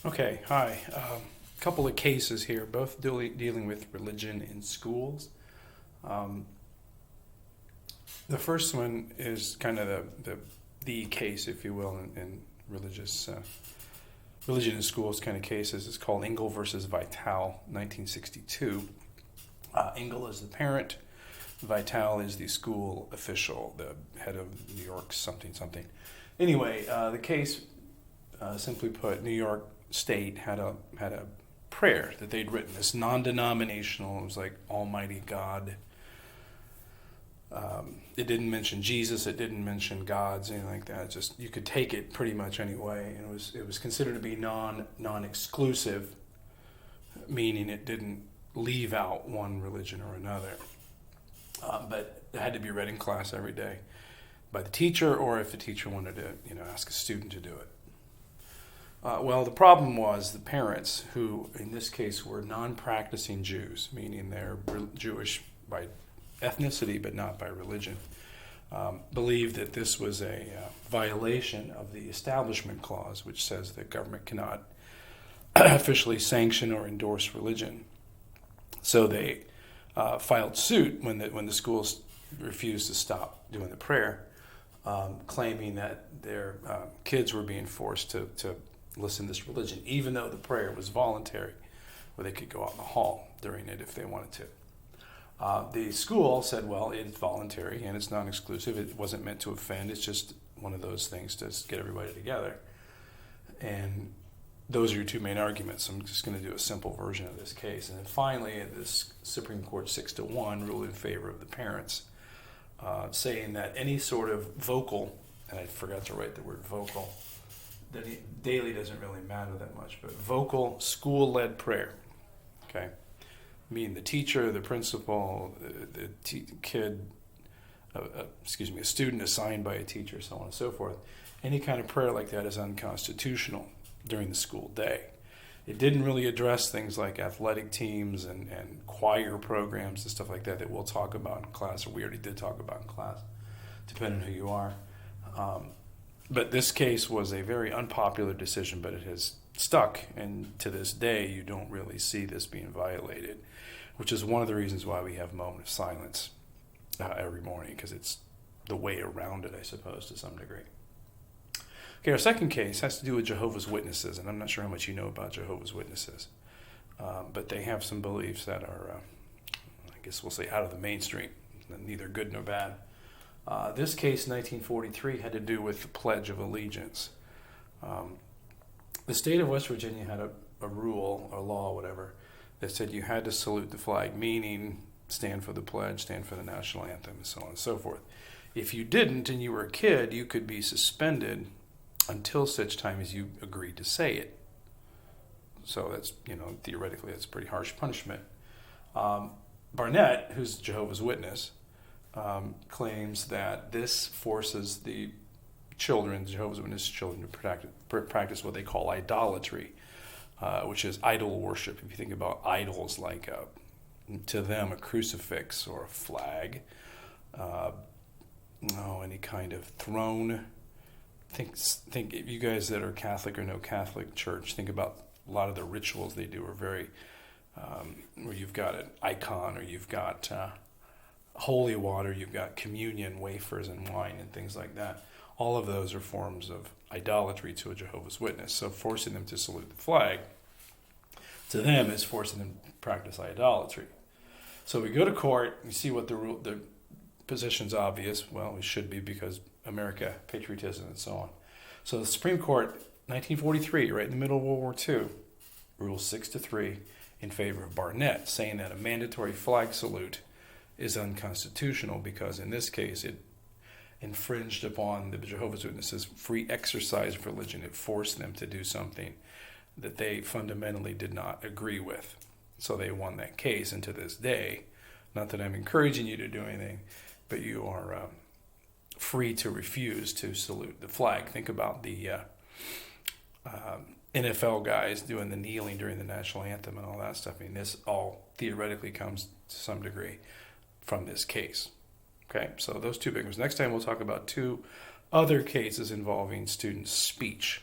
Okay, hi. Couple of cases here, both dealing with religion in schools. Um, the first one is kind of the case, if you will, in religion in schools kind of cases. It's called Engel versus Vitale, 1962. Engel is the parent. Vitale is the school official, the head of New York something something. Anyway, the case, simply put, New York State had a prayer that they'd written. This non-denominational. It was like Almighty God. It didn't mention Jesus. It didn't mention gods, anything like that. Just you could take it pretty much any way. And it was considered to be non-exclusive, meaning it didn't leave out one religion or another. But it had to be read in class every day by the teacher, or if the teacher wanted to, ask a student to do it. Well, the problem was the parents, who in this case were non-practicing Jews, meaning they're Jewish by ethnicity but not by religion, believed that this was a violation of the Establishment Clause, which says that government cannot officially sanction or endorse religion. So they filed suit when the schools refused to stop doing the prayer, claiming that their kids were being forced to listen to this religion, even though the prayer was voluntary, where they could go out in the hall during it if they wanted to. The school said, well, it's voluntary and it's non-exclusive. It wasn't meant to offend. It's just one of those things to get everybody together. And those are your two main arguments. I'm just going to do a simple version of this case. And then finally, this Supreme Court 6-1 ruled in favor of the parents, saying that any sort of vocal, and I forgot to write the word vocal, that daily doesn't really matter that much, but vocal school-led prayer, okay? Meaning the teacher, the principal, the kid, a student assigned by a teacher, so on and so forth. Any kind of prayer like that is unconstitutional during the school day. It didn't really address things like athletic teams and choir programs and stuff like that we'll talk about in class, or we already did talk about in class, depending on who you are. But this case was a very unpopular decision, but it has stuck, and to this day you don't really see this being violated, which is one of the reasons why we have a moment of silence every morning, because it's the way around it, I suppose, to some degree. Okay, our second case has to do with Jehovah's Witnesses, and I'm not sure how much you know about Jehovah's Witnesses, but they have some beliefs that are, I guess we'll say, out of the mainstream, neither good nor bad. This case, 1943, had to do with the Pledge of Allegiance. The state of West Virginia had a rule, or law, whatever, that said you had to salute the flag, meaning stand for the pledge, stand for the national anthem, and so on and so forth. If you didn't and you were a kid, you could be suspended until such time as you agreed to say it. So that's, theoretically, that's a pretty harsh punishment. Barnette, who's Jehovah's Witness, claims that this forces the Jehovah's Witness children, to practice what they call idolatry, which is idol worship. If you think about idols, like to them a crucifix or a flag, any kind of throne. Think if you guys that are Catholic or know Catholic Church, think about a lot of the rituals they do are very, where you've got an icon, or you've got holy water, you've got communion, wafers, and wine, and things like that. All of those are forms of idolatry to a Jehovah's Witness. So forcing them to salute the flag, to them, is forcing them to practice idolatry. So we go to court, we see what the position's obvious. Well, it should be, because America, patriotism, and so on. So the Supreme Court, 1943, right in the middle of World War II, rules 6-3 in favor of Barnette, saying that a mandatory flag salute is unconstitutional because in this case it infringed upon the Jehovah's Witnesses' free exercise of religion. It forced them to do something that they fundamentally did not agree with. So they won that case, and to this day, not that I'm encouraging you to do anything, but you are free to refuse to salute the flag. Think about the NFL guys doing the kneeling during the national anthem and all that stuff. I mean, this all theoretically comes to some degree from this case. Okay, so those two big ones. Next time we'll talk about two other cases involving student speech.